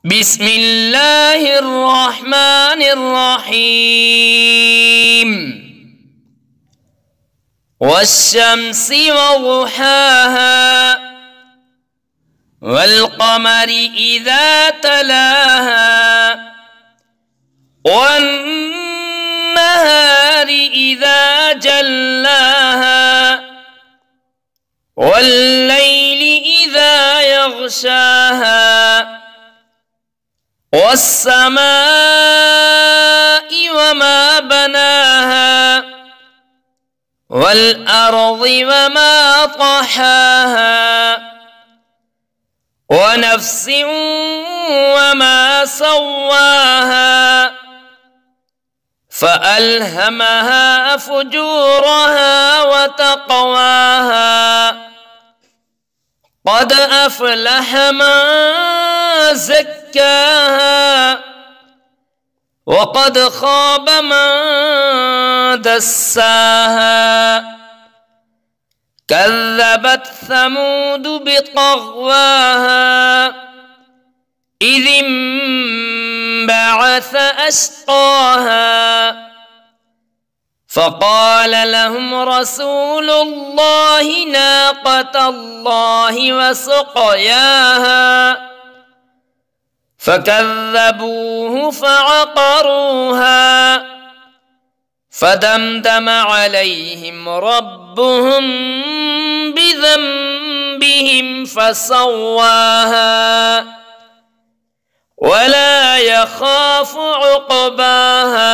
بسم الله الرحمن الرحيم والشمس وضحاها والقمر إذا تلاها والنهار إذا جلاها والليل إذا يغشاها والسماء وما بناها والأرض وما طحاها ونفس وما سواها فألهمها فجورها وتقواها قد أفلح من زكاها وقد خاب من دساها كذبت ثمود بطغواها إذ انبعث أشقاها فقال لهم رسول الله ناقة الله وسقياها فكذبوه فعقروها فدمدم عليهم ربهم بذنبهم فسواها ولا يخاف عقباها